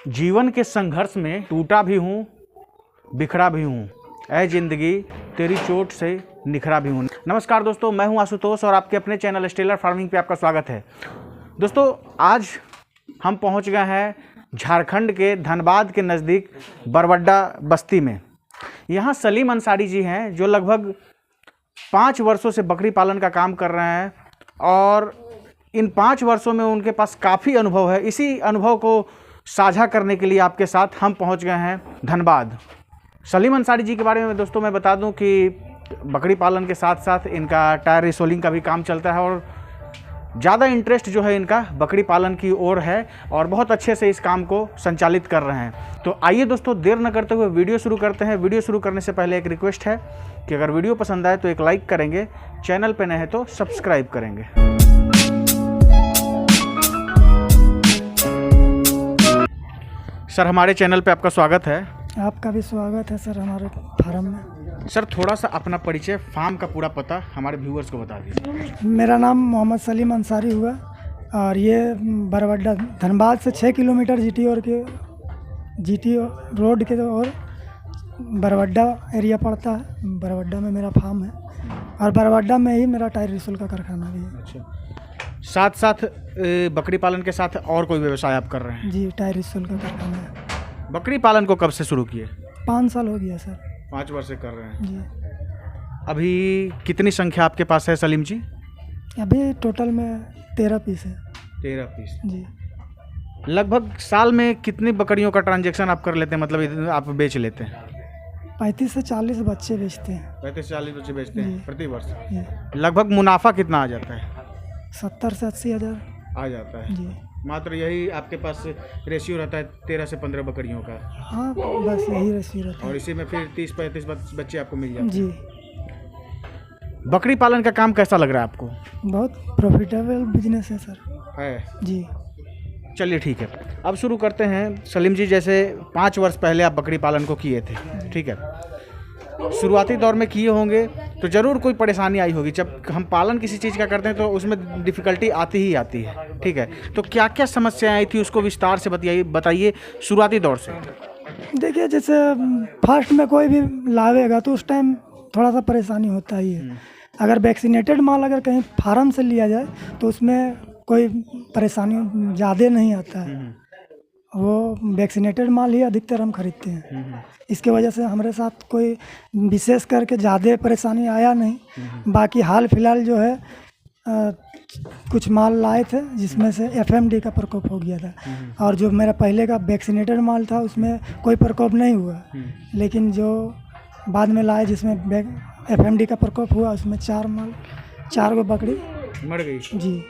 जीवन के संघर्ष में टूटा भी हूँ, बिखरा भी हूँ, ऐ जिंदगी तेरी चोट से निखरा भी हूँ। नमस्कार दोस्तों, मैं हूँ आशुतोष और आपके अपने चैनल स्टेलर फार्मिंग पे आपका स्वागत है। दोस्तों, आज हम पहुँच गए हैं झारखंड के धनबाद के नज़दीक बरवड्डा बस्ती में। यहाँ सलीम अंसारी जी हैं जो लगभग 5 वर्षों से बकरी पालन का काम कर रहे हैं और इन 5 वर्षों में उनके पास काफ़ी अनुभव है। इसी अनुभव को साझा करने के लिए आपके साथ हम पहुंच गए हैं धनबाद। सलीम अंसारी जी के बारे में दोस्तों मैं बता दूं कि बकरी पालन के साथ साथ इनका टायर रिसोलिंग का भी काम चलता है और ज़्यादा इंटरेस्ट जो है इनका बकरी पालन की ओर है और बहुत अच्छे से इस काम को संचालित कर रहे हैं। तो आइए दोस्तों, देर न करते हुए वीडियो शुरू करते हैं। वीडियो शुरू करने से पहले एक रिक्वेस्ट है कि अगर वीडियो पसंद आए तो एक लाइक करेंगे, चैनल पर नए हैं तो सब्सक्राइब करेंगे। सर, हमारे चैनल पे आपका स्वागत है। आपका भी स्वागत है सर हमारे फार्म में। सर, थोड़ा सा अपना परिचय, फार्म का पूरा पता हमारे व्यूअर्स को बता दीजिए। मेरा नाम मोहम्मद सलीम अंसारी हुआ और ये बरवड्डा धनबाद से 6 किलोमीटर जीटी रोड के और बरवड्डा एरिया पड़ता है। बरवड्डा में मेरा फार्म है और बरवड्डा में ही मेरा टायर रिसोल का कारखाना भी है। अच्छा, साथ साथ बकरी पालन के साथ और कोई व्यवसाय आप कर रहे हैं? जी, टायर रिसोल का कारखाना है। बकरी पालन को कब से शुरू किए? 5 साल हो गया सर। 5 वर्ष से कर रहे हैं जी। अभी कितनी संख्या आपके पास है सलीम जी? अभी टोटल में 13 पीस है। 13 पीस। जी। लगभग साल में कितनी बकरियों का ट्रांजैक्शन आप कर लेते हैं, मतलब आप बेच लेते हैं? 35 से 40 बच्चे बेचते हैं। 35 से 40 बच्चे बेचते हैं प्रति वर्ष। जी। लगभग मुनाफा कितना आ जाता है? 70 से 80 हज़ार आ जाता है। जी। मात्र यही आपके पास रेशियो रहता है 13 से 15 बकरियों का? हाँ, बस यही रेशियो रहता है। और इसी में फिर 30-35 बच्चे आपको मिल जाते हैं? जी। बकरी पालन का काम कैसा लग रहा है आपको? बहुत प्रॉफिटेबल बिजनेस है सर। है जी। चलिए ठीक है, अब शुरू करते हैं। सलीम जी, जैसे 5 वर्ष पहले आप बकरी पालन को किए थे, ठीक है, शुरुआती दौर में किए होंगे तो ज़रूर कोई परेशानी आई होगी। जब हम पालन किसी चीज़ का करते हैं तो उसमें डिफ़िकल्टी आती ही आती है, ठीक है। तो क्या क्या समस्याएं आई थी उसको विस्तार से बताइए शुरुआती दौर से। देखिए, जैसे फर्स्ट में कोई भी लावेगा तो उस टाइम थोड़ा सा परेशानी होता ही है। अगर वैक्सीनेटेड माल अगर कहीं फार्म से लिया जाए तो उसमें कोई परेशानी ज़्यादा नहीं आता है। वो वैक्सीनेटेड माल ही अधिकतर हम खरीदते हैं। इसके वजह से हमारे साथ कोई विशेष करके ज़्यादा परेशानी आया नहीं। बाकी हाल फिलहाल जो है कुछ माल लाए थे जिसमें से एफएमडी का प्रकोप हो गया था और जो मेरा पहले का वैक्सीनेटेड माल था उसमें कोई प्रकोप नहीं हुआ। लेकिन जो बाद में लाए जिसमें एफएमडी का प्रकोप हुआ उसमें 4 गो बकरी मर गई। जी।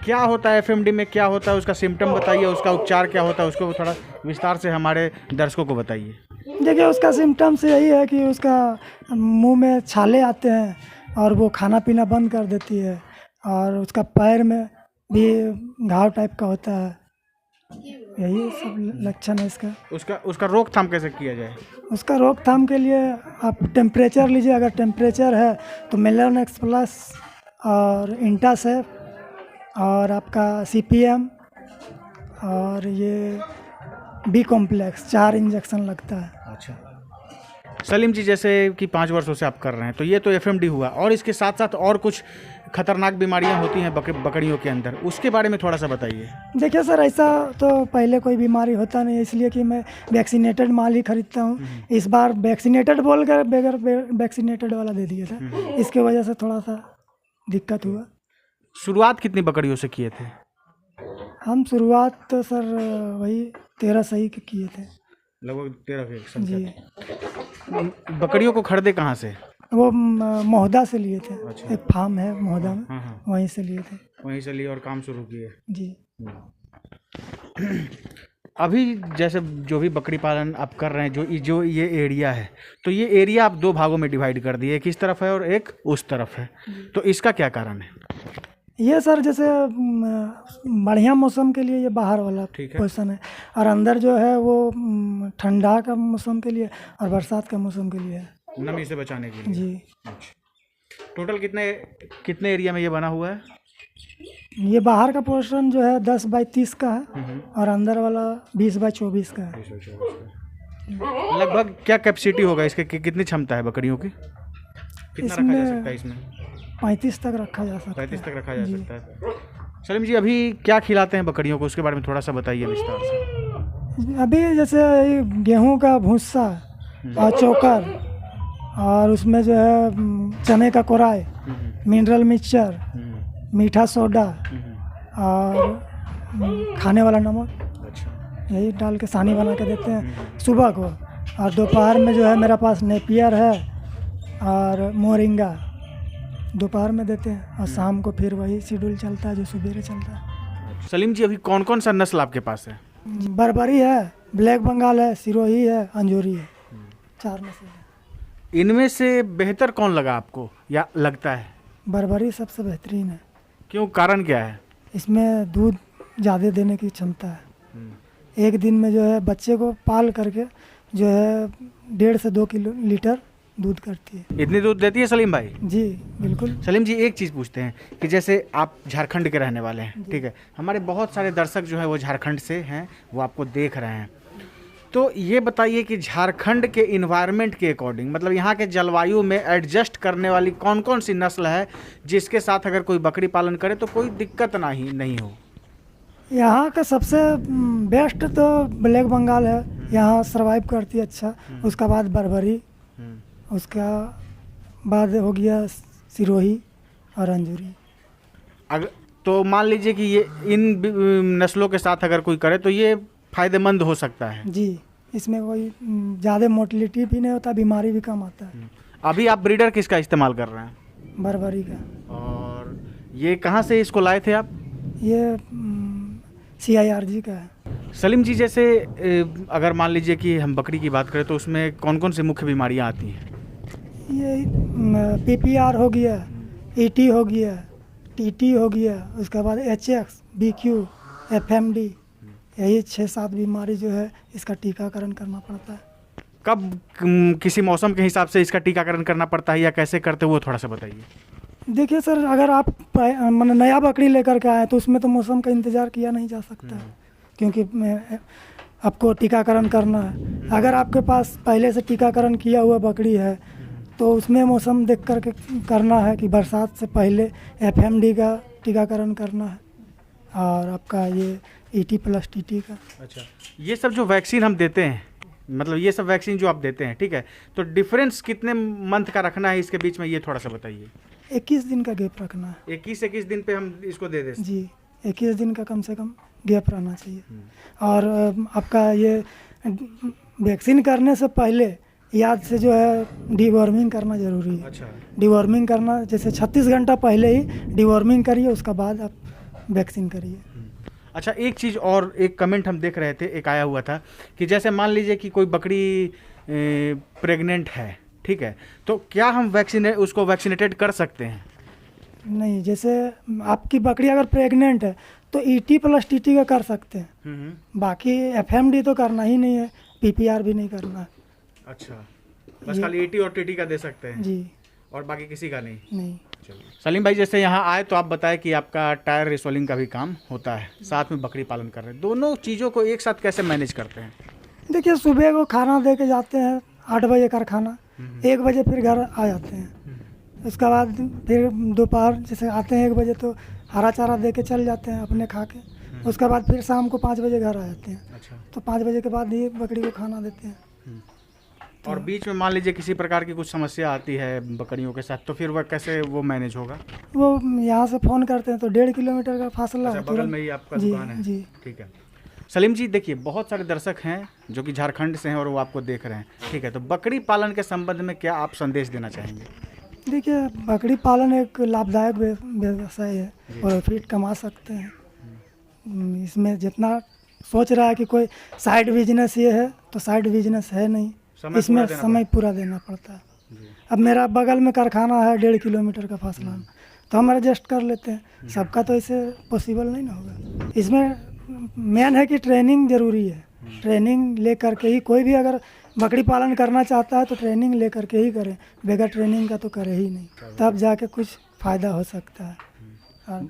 क्या होता है एफएमडी में, क्या होता है, उसका सिम्टम बताइए, उसका उपचार क्या होता है, उसको थोड़ा विस्तार से हमारे दर्शकों को बताइए। देखिए, उसका सिम्टम्स यही है कि उसका मुंह में छाले आते हैं और वो खाना पीना बंद कर देती है और उसका पैर में भी घाव टाइप का होता है। यही सब लक्षण है इसका। उसका रोकथाम कैसे किया जाए? उसका रोकथाम के लिए आप टेम्परेचर लीजिए। अगर टेम्परेचर है तो मेलोनेक्स प्लस और इंटासेफ और आपका CPM और ये बी कॉम्प्लेक्स 4 इंजेक्शन लगता है। अच्छा सलीम जी, जैसे कि 5 वर्षों से आप कर रहे हैं तो ये तो एफएमडी हुआ और इसके साथ साथ और कुछ खतरनाक बीमारियां होती हैं बकरियों के अंदर, उसके बारे में थोड़ा सा बताइए। देखिए सर, ऐसा तो पहले कोई बीमारी होता नहीं है, इसलिए कि मैं वैक्सीनेटेड माल ही खरीदता हूँ। इस बार वैक्सीनेटेड बोलकर बगैर वैक्सीनेटेड वाला दे दिया था, इसके वजह से थोड़ा सा दिक्कत हुआ। शुरुआत कितनी बकरियों से किए थे? हम शुरुआत तो सर वही 13 सही के किए थे। लगभग 13 के जी। बकरियों को खरीदे कहाँ से? वो मोहदा से लिए थे। अच्छा। एक फार्म है मोहदा में। हाँ। वहीं से लिए थे। वहीं से लिए और काम शुरू किए। जी। अभी जैसे जो भी बकरी पालन आप कर रहे हैं, जो ये एरिया है, तो ये एरिया आप 2 भागों में डिवाइड कर दिए, एक इस तरफ है और एक उस तरफ है, तो इसका क्या कारण है? ये सर जैसे बढ़िया मौसम के लिए ये बाहर वाला पोजीशन है और अंदर जो है वो ठंडा का मौसम के लिए और बरसात का मौसम के लिए है, नमी से बचाने के लिए। जी। अच्छा, टोटल कितने एरिया में ये बना हुआ है? ये बाहर का पोर्शन जो है 10 बाई 30 का है और अंदर वाला 20 बाई 24 का है। लगभग क्या कैपेसिटी होगा इसके, कितनी क्षमता है बकरियों की, कितना रखा जा सकता है इसमें? 35 तक रखा जा सकता है। 35 तक रखा जा सकता है। सलीम जी, अभी क्या खिलाते हैं बकरियों को, उसके बारे में थोड़ा सा बताइए विस्तार से। अभी जैसे ये गेहूं का भूसा और चोकर और उसमें जो है चने का कोराई, मिनरल मिक्सचर, मीठा सोडा और खाने वाला नमक, अच्छा, यही डाल के सानी बना के देते हैं सुबह को। और दोपहर में जो है मेरे पास नेपियर है और मोरिंगा, दोपहर में देते हैं। और शाम को फिर वही शेड्यूल चलता है जो सवेरे चलता है। सलीम जी, अभी कौन कौन सा नस्ल आपके पास है? बर्बरी है, ब्लैक बंगाल है, सिरोही है, अंजूरी है, 4 नस्ल है। इनमें से बेहतर कौन लगा आपको या लगता है? बर्बरी सबसे बेहतरीन है। क्यों, कारण क्या है? इसमें दूध ज़्यादा देने की क्षमता है। एक दिन में जो है बच्चे को पाल करके जो है 1.5 से 2 लीटर दूध करती है। इतनी दूध देती है सलीम भाई? जी बिल्कुल। सलीम जी, एक चीज़ पूछते हैं कि जैसे आप झारखंड के रहने वाले हैं, ठीक है, हमारे बहुत सारे दर्शक जो है वो झारखंड से हैं, वो आपको देख रहे हैं, तो ये बताइए कि झारखंड के इन्वायरमेंट के अकॉर्डिंग, मतलब यहाँ के जलवायु में एडजस्ट करने वाली कौन कौन सी नस्ल है जिसके साथ अगर कोई बकरी पालन करे तो कोई दिक्कत नहीं हो? यहाँ का सबसे बेस्ट तो ब्लैक बंगाल है, यहाँ सरवाइव करती है अच्छा। उसका बाद बर्बरी, उसका बाद हो गया सिरोही और अंजूरी। अगर तो मान लीजिए कि ये इन नस्लों के साथ अगर कोई करे तो ये फ़ायदेमंद हो सकता है? जी, इसमें कोई ज़्यादा मोटिलिटी भी नहीं होता, बीमारी भी कम आता है। अभी आप ब्रीडर किसका इस्तेमाल कर रहे हैं? बर्बरी का। और ये कहाँ से इसको लाए थे आप? ये CIRG का है। सलीम जी, जैसे अगर मान लीजिए कि हम बकरी की बात करें तो उसमें कौन कौन सी मुख्य बीमारियां आती हैं? ये PPR हो गया, ET हो गया, TT हो गया, उसके बाद HX, BQ, FMD, यही 6-7 बीमारी जो है इसका टीकाकरण करना पड़ता है। कब किसी मौसम के हिसाब से इसका टीकाकरण करना पड़ता है या कैसे करते हो, वो थोड़ा सा बताइए। देखिए सर, अगर आप मैंने नया बकरी लेकर के आए तो उसमें तो मौसम का इंतज़ार किया नहीं जा सकता है, क्योंकि आपको टीकाकरण करना है। अगर आपके पास पहले से टीकाकरण किया हुआ बकरी है तो उसमें मौसम देख कर के करना है कि बरसात से पहले FMD का टीकाकरण करना है और आपका ये ET प्लस TT का। अच्छा, ये सब जो वैक्सीन हम देते हैं, मतलब ये सब वैक्सीन जो आप देते हैं, ठीक है, तो डिफरेंस कितने मंथ का रखना है इसके बीच में, ये थोड़ा सा बताइए। 21 दिन का गैप रखना है। 21 दिन पे हम इसको दे दें? जी, 21 दिन का कम से कम गैप रहना चाहिए। और आपका ये वैक्सीन करने से पहले याद से जो है डिवॉर्मिंग करना ज़रूरी है। अच्छा, डिवॉर्मिंग करना, जैसे 36 घंटा पहले ही डिवॉर्मिंग करिए, उसका बाद आप वैक्सीन करिए। अच्छा, एक चीज़ और, एक कमेंट हम देख रहे थे, एक आया हुआ था कि जैसे मान लीजिए कि कोई बकरी प्रेग्नेंट है, ठीक है, तो क्या हम उसको वैक्सीनेटेड कर सकते हैं? नहीं, जैसे आपकी बकरी अगर प्रेग्नेंट है तो ET प्लस TT का कर सकते हैं, बाकी FMD तो करना ही नहीं है, PPR भी नहीं करना है। अच्छा, बस खाली ET और TT का दे सकते हैं जी, और बाकी किसी का नहीं? नहीं। सलीम भाई, जैसे यहाँ आए तो आप बताएं कि आपका टायर रिसोलिंग का भी काम होता है, साथ में बकरी पालन कर रहे हैं, दोनों चीज़ों को एक साथ कैसे मैनेज करते हैं? देखिए, सुबह को खाना दे के जाते हैं 8 बजे कारखाना, 1 बजे फिर घर आ जाते हैं। उसके बाद फिर दोपहर जैसे आते हैं 1 बजे तो हरा चारा दे के चल जाते हैं अपने खा के। उसके बाद फिर शाम को 5 बजे घर आ जाते हैं। अच्छा, तो 5 बजे के बाद ही बकरी को खाना देते हैं। और बीच में मान लीजिए किसी प्रकार की कुछ समस्या आती है बकरियों के साथ, तो फिर वह कैसे वो मैनेज होगा? वो यहाँ से फ़ोन करते हैं तो 1.5 किलोमीटर का फासला है, बगल में ही आपका जी, दुकान है? जी। ठीक है। सलीम जी, देखिए, बहुत सारे दर्शक हैं जो कि झारखंड से हैं और वो आपको देख रहे हैं, ठीक है, तो बकरी पालन के संबंध में क्या आप संदेश देना चाहेंगे? देखिए, बकरी पालन एक लाभदायक व्यवसाय है, प्रॉफिट कमा सकते हैं। इसमें जितना सोच रहा है कि कोई साइड बिजनेस ये है, तो साइड बिजनेस है नहीं, इसमें समय पूरा देना पड़ता है। अब मेरा बगल में कारखाना है 1.5 किलोमीटर का फासला, तो हम एडजस्ट कर लेते हैं। सबका तो ऐसे पॉसिबल नहीं ना होगा। इसमें मेन है कि ट्रेनिंग ज़रूरी है। ट्रेनिंग ले करके ही कोई भी अगर बकरी पालन करना चाहता है तो ट्रेनिंग ले करके ही करें, बगैर ट्रेनिंग का तो करे ही नहीं, तब जाके कुछ फ़ायदा हो सकता है। और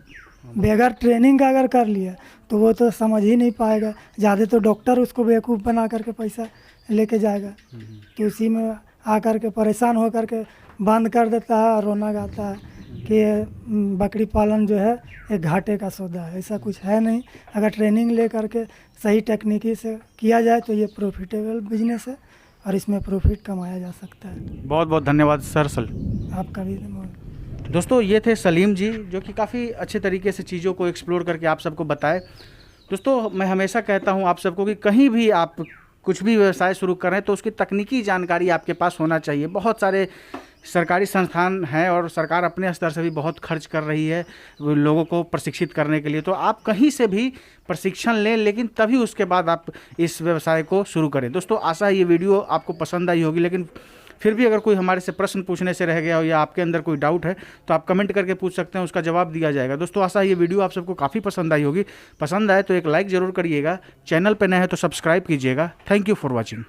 बगैर ट्रेनिंग का अगर कर लिया तो वो तो समझ ही नहीं पाएगा। ज़्यादा तो डॉक्टर उसको बेवकूफ़ बना करके पैसा लेके जाएगा, तो उसी में आकर के परेशान होकर के बंद कर देता है और रोना गाता है कि ये बकरी पालन जो है एक घाटे का सौदा है। ऐसा कुछ है नहीं। अगर ट्रेनिंग ले करके सही टेक्निकी से किया जाए तो ये प्रॉफिटेबल बिजनेस है और इसमें प्रॉफिट कमाया जा सकता है। बहुत बहुत धन्यवाद सर। आपका भी दोस्तों ये थे सलीम जी, जो कि काफ़ी अच्छे तरीके से चीज़ों को एक्सप्लोर करके आप सबको बताए। दोस्तों मैं हमेशा कहता हूँ आप सबको कि कहीं भी आप कुछ भी व्यवसाय शुरू करें तो उसकी तकनीकी जानकारी आपके पास होना चाहिए। बहुत सारे सरकारी संस्थान हैं और सरकार अपने स्तर से भी बहुत खर्च कर रही है लोगों को प्रशिक्षित करने के लिए, तो आप कहीं से भी प्रशिक्षण लें, लेकिन तभी उसके बाद आप इस व्यवसाय को शुरू करें। दोस्तों आशा है ये वीडियो आपको पसंद आई होगी, लेकिन फिर भी अगर कोई हमारे से प्रश्न पूछने से रह गया हो या आपके अंदर कोई डाउट है तो आप कमेंट करके पूछ सकते हैं, उसका जवाब दिया जाएगा। दोस्तों आशा है ये वीडियो आप सबको काफ़ी पसंद आई होगी। पसंद आए तो एक लाइक ज़रूर करिएगा, चैनल पर नए हैं तो सब्सक्राइब कीजिएगा। Thank you for watching.